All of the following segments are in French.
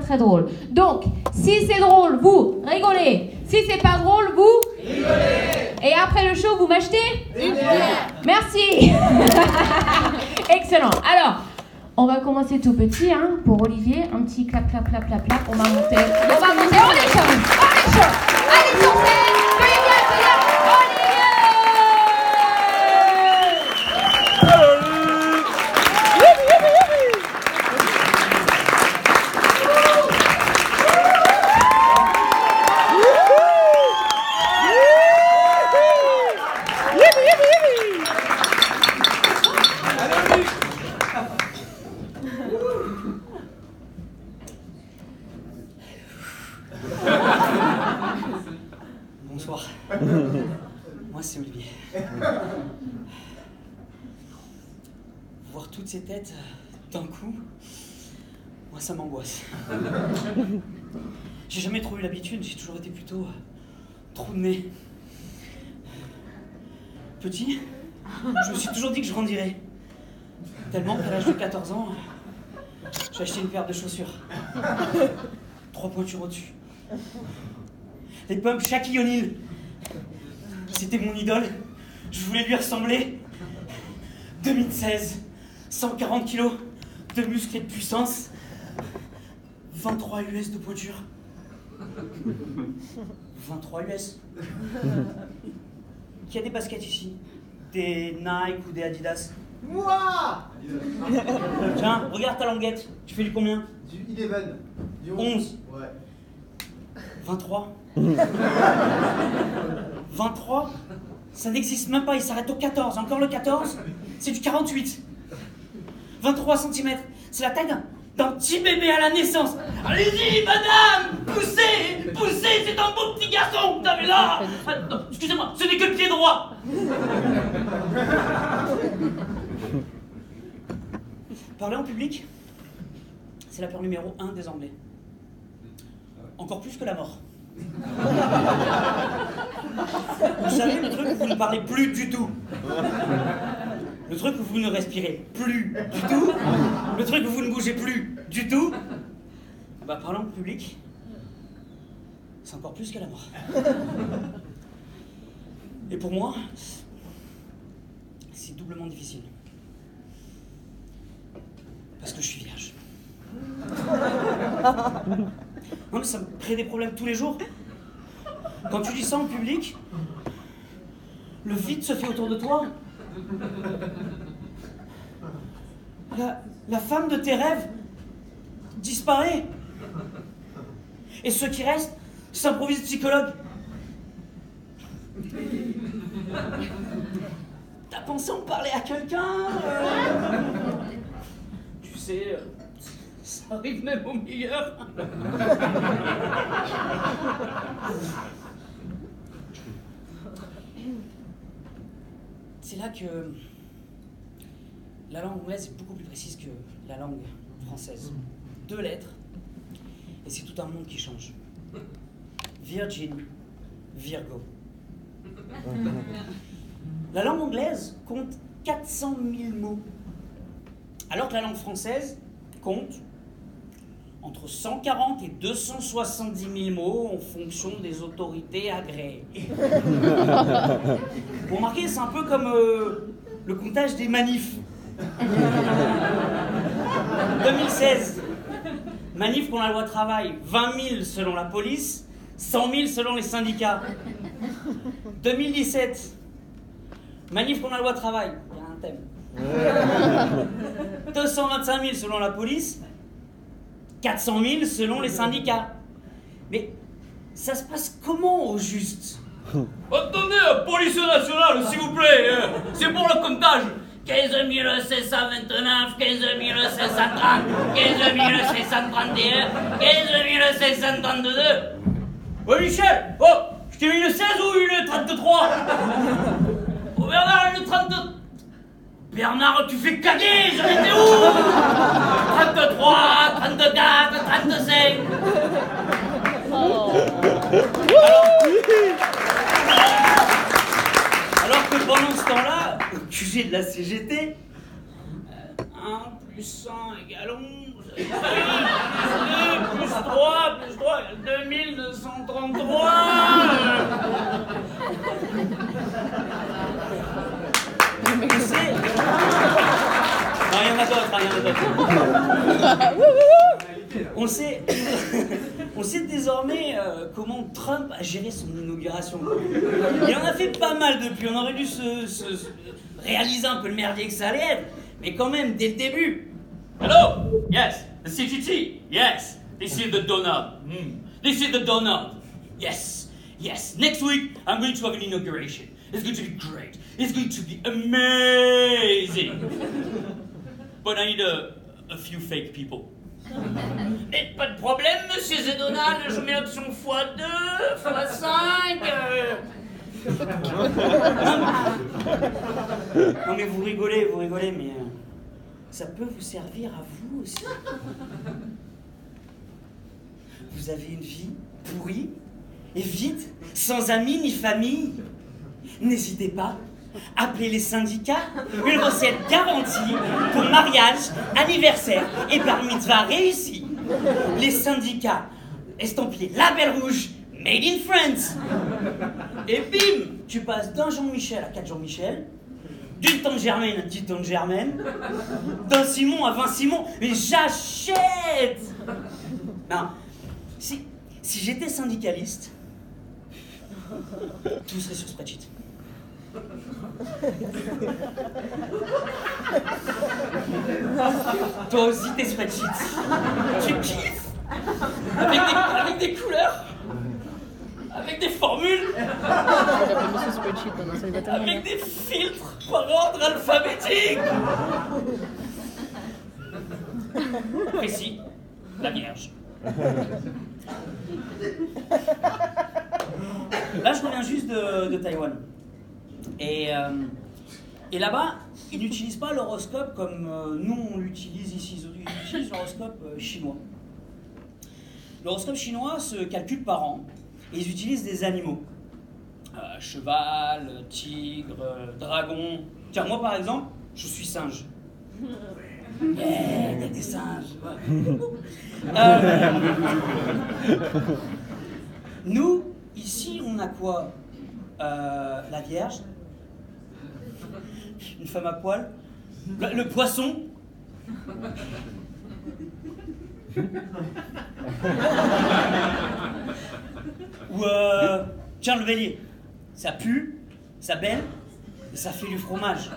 très drôle. Donc, si c'est drôle, vous rigolez. Si c'est pas drôle, vous rigolez. Et après le show, vous m'achetez une bière. Merci. Excellent. Alors, on va commencer tout petit, hein, pour Olivier. Un petit clap, clap, clap, clap, clap. On va monter. On est chaud. Allez sur scène. Veuillez bien accueillir Olivier. Bonsoir. Moi, c'est Olivier. Voir toutes ces têtes d'un coup, moi, ça m'angoisse. J'ai jamais trop eu l'habitude, j'ai toujours été plutôt trou de nez. Petit, je me suis toujours dit que je grandirais. Tellement qu'à l'âge de 14 ans, j'ai acheté une paire de chaussures. 3 pointures au-dessus. Les pumps Shaquille O'Neal. C'était mon idole. Je voulais lui ressembler. 2016. 140 kilos de muscles et de puissance. 23 US de pointure. 23 US. Qui a des baskets ici? Des Nike ou des Adidas? Moi! Tiens, regarde ta languette. Tu fais du combien? Du 11. Du 11. Ouais. 23. 23? Ça n'existe même pas, il s'arrête au 14. Encore le 14, c'est du 48. 23 cm, c'est la taille d'un petit bébé à la naissance. Allez-y, madame, poussez, poussez, c'est un beau petit garçon que vous avez là. Non, excusez-moi, ce n'est que le pied droit. Parler en public, c'est la peur numéro 1 des Anglais. Encore plus que la mort. Vous savez, le truc où vous ne parlez plus du tout. Le truc où vous ne respirez plus du tout. Le truc où vous ne bougez plus du tout. Bah, parler en public, c'est encore plus que la mort. Et pour moi, c'est doublement difficile. Parce que je suis vierge. Non mais ça me crée des problèmes tous les jours. Quand tu dis ça en public, le vide se fait autour de toi. La femme de tes rêves disparaît. Et ceux qui restent s'improvisent psychologues. T'as pensé en parler à quelqu'un Tu sais... ça arrive même au meilleur. C'est là que la langue anglaise est beaucoup plus précise que la langue française. 2 lettres, et c'est tout un monde qui change. Virgin, Virgo. La langue anglaise compte 400 000 mots, alors que la langue française compte entre 140 et 270 000 mots en fonction des autorités agréées. Vous remarquez, c'est un peu comme le comptage des manifs. 2016, manif pour la loi travail, 20 000 selon la police, 100 000 selon les syndicats. 2017, manif pour la loi travail, il y a un thème. 225 000 selon la police, 400 000 selon les syndicats. Mais ça se passe comment au juste? Attendez, police nationale, s'il vous plaît, c'est pour le comptage. 15 729, 15 730, 15 731, 15 732. Ouais, Michel, oh, je t'ai mis une 16 ou une 33? Oh, Bernard, une 32. Bernard, tu fais caguer, j'en étais où? 33, 34, 35. Alors que pendant ce temps-là, au QG de la CGT, 1 plus 1 égale 11, 2 plus 3 1933. Non, il y en a d'autres, il y en a d'autres. On sait désormais comment Trump a géré son inauguration. Il en a fait pas mal depuis, on aurait dû se réaliser un peu le merdier que ça allait être. Mais quand même, dès le début. Hello? Yes. The CGT? Yes. This is the donut. This is the donut. Yes. Yes. Next week, I'm going to have an inauguration. It's going to be great. It's going to be amazing. But I need a few fake people. Mais pas de problème, monsieur Zedonald, je mets l'option x2, x5. Non mais vous rigolez, mais ça peut vous servir à vous aussi. Vous avez une vie pourrie et vide, sans amis ni famille. N'hésitez pas, appelez les syndicats, une recette garantie pour mariage, anniversaire et bar mitzvah réussi. Les syndicats, estampillés label rouge, made in France. Et bim, tu passes d'un Jean-Michel à 4 Jean-Michel, d'une tante Germaine à 10 tantes Germaine, d'un Simon à 20 Simon, mais j'achète. Non, si j'étais syndicaliste, tout serait sur spreadsheet. Toi aussi tes spreadsheets. Tu kiffes avec des couleurs, avec des formules, avec des filtres par ordre alphabétique. Précis, la Vierge. Là, je reviens juste de Taïwan. Et là-bas, ils n'utilisent pas l'horoscope comme nous, on l'utilise ici. Ils utilisent l'horoscope chinois. L'horoscope chinois se calcule par an. Et ils utilisent des animaux. Cheval, tigre, dragon. Tiens, moi, par exemple, je suis singe. Il y a des singes. Nous, ici, on a quoi? La Vierge, une femme à poil, le poisson, ou tiens, le bélier, ça pue, ça belle, et ça fait du fromage.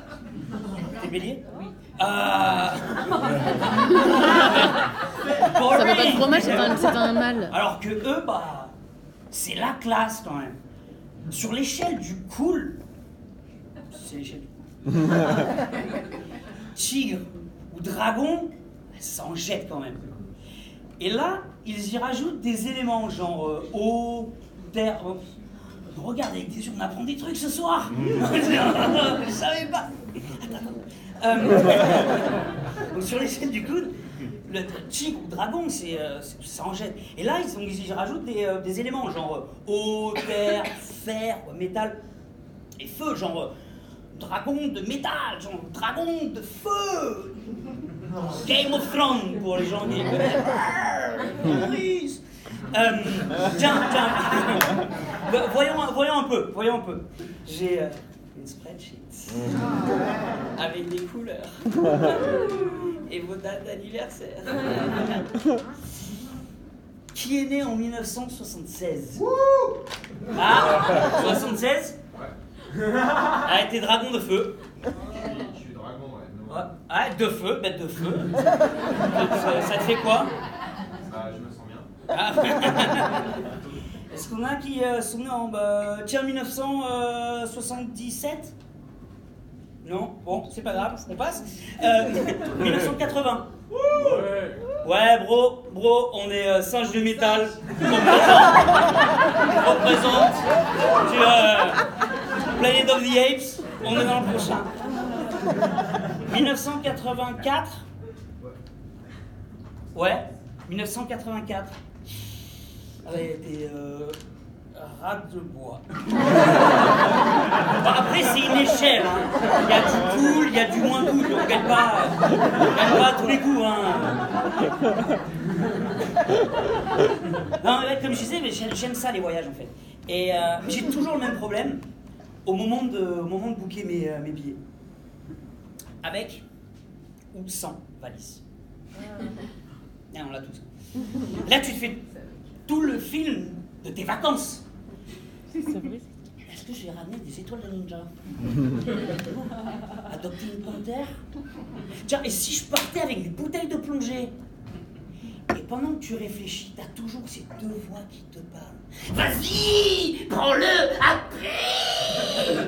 T'es bélier? Oui. Ça fait pas de fromage, c'est un mâle. Alors que eux, bah, c'est la classe quand même. Sur l'échelle du cool, c'est l'échelle du cool. Tigre ou dragon, ça en jette quand même. Et là, ils y rajoutent des éléments genre eau, terre. Regardez, avec des yeux, on apprend des trucs ce soir. Je savais pas. Donc sur l'échelle du coude, le tigre ou dragon, ça en jette. Et là, ils y rajoutent des éléments genre eau, terre, fer, métal et feu, genre dragon de métal, genre dragon de feu. Game of Thrones pour les gens qui connaissent. Tiens, voyons un peu. J'ai une spreadsheet avec des couleurs et vos dates d'anniversaire. Qui est né en 1976? Ah, 76? A été dragon de feu. Je suis dragon, ouais. Ah, de feu, bête de feu. Ça te fait quoi? Je me sens bien. Ah. Est-ce qu'on a qui sont nés en 1977? Non? Bon, c'est pas grave, on passe. 1980. Ouais, bro, on est singe de métal. On représente Planet of the Apes. On est dans le prochain. 1984. Ouais, 1984. Elle a été rate de bois. Bon, après, c'est une échelle. Hein. Il y a du cool, il y a du moins cool. On gagne pas à tous les coups. Hein. Non, mais comme je disais, mais j'aime ça les voyages en fait. Et j'ai toujours le même problème au moment de booker mes billets. Avec ou sans valise. Ah, on l'a tous. Là, tu te fais tout le film de tes vacances. Est-ce que je vais ramener des étoiles de ninja? Adopter une panthère? Tiens, et si je partais avec des bouteilles de plongée? Et pendant que tu réfléchis, t'as toujours ces deux voix qui te parlent. Vas-y, prends-le après.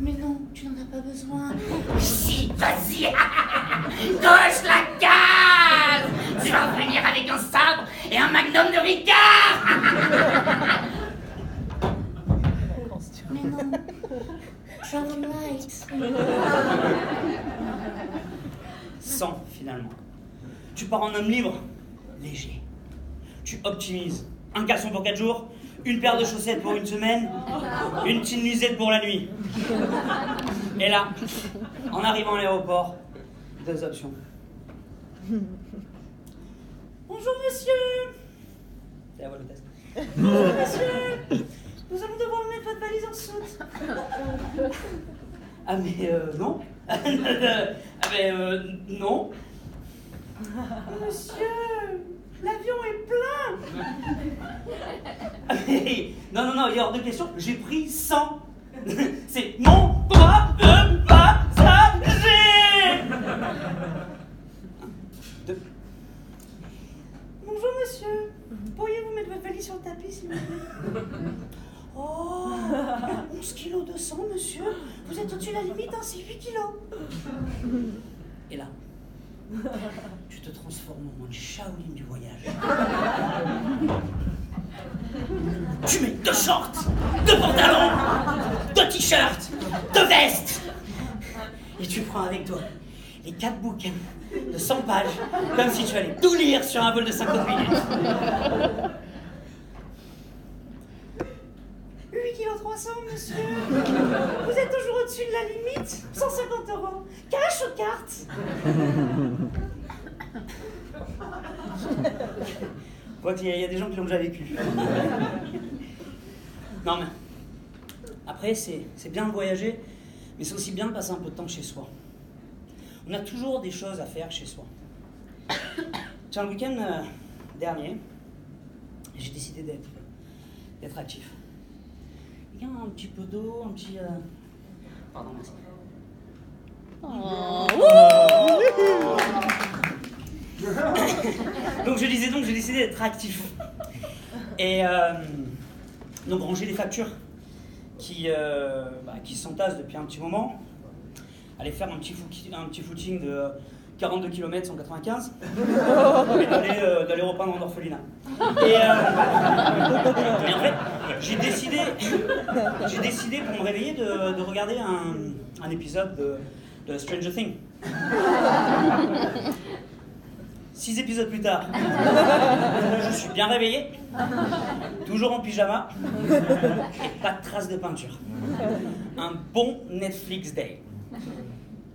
Mais non, tu n'en as pas besoin. Si, vas-y, coche la case. Tu vas revenir avec un sabre et un magnum de Ricard. Mais non, travel light. Sans, finalement. Tu pars en homme libre, léger. Tu optimises. Un caleçon pour 4 jours, une paire de chaussettes pour une semaine, une petite nuisette pour la nuit. Et là, en arrivant à l'aéroport, 2 options. Bonjour monsieur. C'est la voix de test. Bonjour monsieur. Nous allons devoir mettre votre valise en soute. Ah mais non. Ah mais non. Monsieur, l'avion est plein. Ah, mais, non, il est hors de question. J'ai pris 100. C'est mon droit de passager. 2. Bonjour monsieur. Pourriez-vous mettre votre valise sur le tapis s'il vous plaît? Oh, 11 kilos de sang, monsieur. Vous êtes au-dessus de la limite, hein, c'est 8 kilos. Et là, tu te transformes en moine Shaolin du voyage. Tu mets 2 shorts, 2 pantalons, 2 t-shirts, 2 vestes. Et tu prends avec toi les 4 bouquins de 100 pages, comme si tu allais tout lire sur un vol de 50 minutes. 300 kg, monsieur. Vous êtes toujours au-dessus de la limite. 150 €. Cash ou carte? Je vois qu'il y a des gens qui l'ont déjà vécu. Non mais... Après, c'est bien de voyager, mais c'est aussi bien de passer un peu de temps chez soi. On a toujours des choses à faire chez soi. Tiens, le week-end dernier, j'ai décidé d'être actif. Il y a un petit peu d'eau, un petit... Pardon, merci. Oh. Donc j'ai décidé d'être actif. Et donc ranger les factures qui s'entassent depuis un petit moment. Aller faire un petit footing de 42 km 195 et d'aller repeindre en orphelinat. Et en fait, j'ai décidé pour me réveiller de regarder un épisode de Stranger Things. 6 épisodes plus tard, je suis bien réveillé, toujours en pyjama, et pas de traces de peinture. Un bon Netflix day.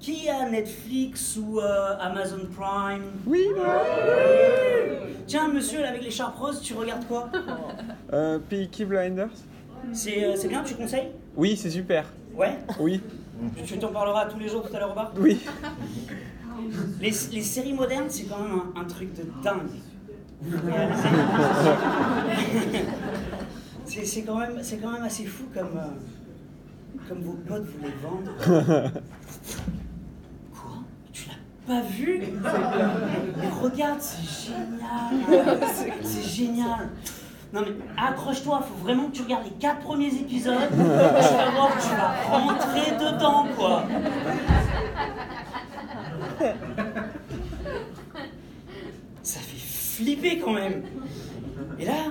Qui a Netflix ou Amazon Prime? Oui. Tiens, monsieur, là, avec l'écharpe rose, tu regardes quoi? Peaky Blinders. C'est bien, tu conseilles? Oui, c'est super. Ouais? Oui. Tu t'en parleras tous les jours tout à l'heure au bar? Oui. Les séries modernes, c'est quand même un truc de dingue. C'est quand même assez fou comme vos potes vous les vendent. Quoi? Tu l'as pas vu? Mais regarde, c'est génial. C'est génial. Non mais accroche-toi, faut vraiment que tu regardes les 4 premiers épisodes. Tu vas voir que tu vas rentrer dedans, quoi. Ça fait flipper quand même. Et là,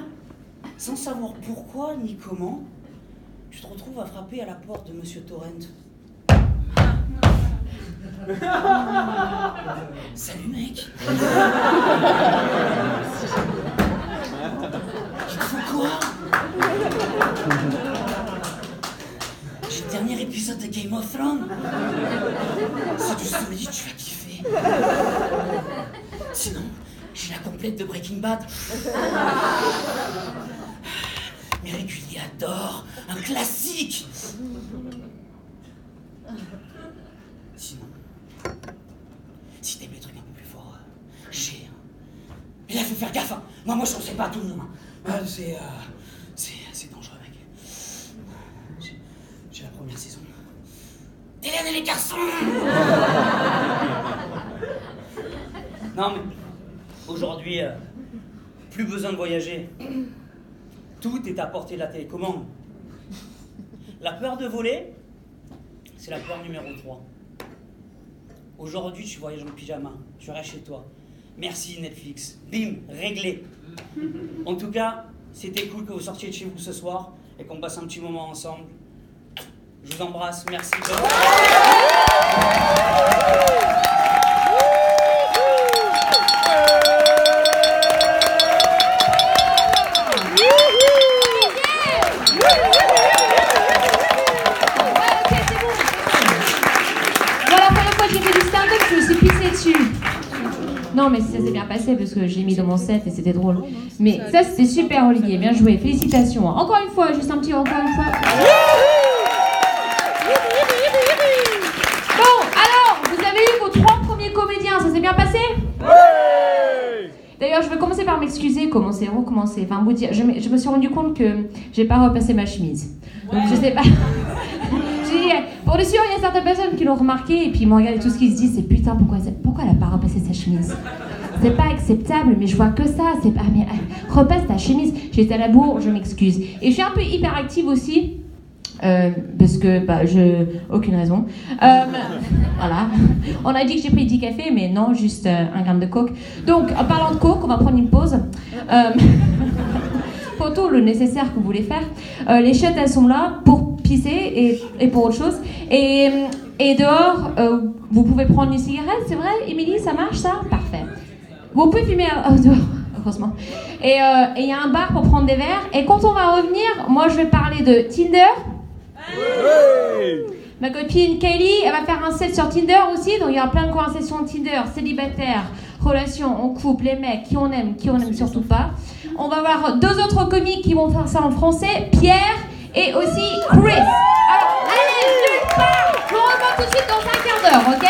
sans savoir pourquoi ni comment, tu te retrouves à frapper à la porte de Monsieur Torrent. Salut mec. Tu te fous quoi? J'ai le dernier épisode de Game of Thrones. Si tu savais, tu vas kiffer. Sinon, j'ai la complète de Breaking Bad. Mes réguliers adorent, un classique. Sinon, si t'aimes les trucs un peu plus forts, j'ai... Mais là, faut faire gaffe, hein. Moi, je sais pas tout le monde. C'est dangereux, mec. J'ai la première saison. Hélène et les garçons. Non, mais aujourd'hui, plus besoin de voyager. Tout est à portée de la télécommande. La peur de voler, c'est la peur numéro 3. Aujourd'hui, tu voyages en pyjama, tu restes chez toi. Merci Netflix. Bim, réglé. En tout cas, c'était cool que vous sortiez de chez vous ce soir et qu'on passe un petit moment ensemble. Je vous embrasse, merci. Non, mais ça s'est bien passé parce que j'ai mis dans mon set et c'était drôle. Mais ça, c'était super, Olivier. Bien joué. Félicitations. Encore une fois, juste un petit encore une fois. Bon, alors, vous avez eu vos 3 premiers comédiens. Ça s'est bien passé? D'ailleurs, je vais commencer par m'excuser, recommencer. Enfin, vous dire, je me suis rendu compte que j'ai pas repassé ma chemise. Donc, je sais pas. Pour le sûr, il y a certaines personnes qui l'ont remarqué et puis ils m'ont regardé tout ce qu'ils se disent, c'est putain, pourquoi elle a pas repassé sa chemise? C'est pas acceptable, mais je vois que ça, c'est pas... Mais repasse ta chemise. J'étais à la bourre, je m'excuse. Et je suis un peu hyperactive aussi, parce que, aucune raison. Voilà. On a dit que j'ai pris 10 cafés, mais non, juste 1 gramme de coke. Donc, en parlant de coke, on va prendre une pause. Pour tout le nécessaire que vous voulez faire. Les chiottes, elles sont là pour pisser et pour autre chose. Et dehors, vous pouvez prendre une cigarette, c'est vrai, Émilie, ça marche ça? Parfait. Vous pouvez fumer dehors, heureusement. Et il y a un bar pour prendre des verres. Et quand on va revenir, moi je vais parler de Tinder. Ma copine Kylie, elle va faire un set sur Tinder aussi, donc il y aura plein de conversations de Tinder, célibataire, relations, en couple, les mecs, qui on aime surtout pas. On va voir 2 autres comiques qui vont faire ça en français, Pierre et aussi Chris. Alors, allez, nulle part. Je vous revois tout de suite dans 5 quarts d'heure, ok?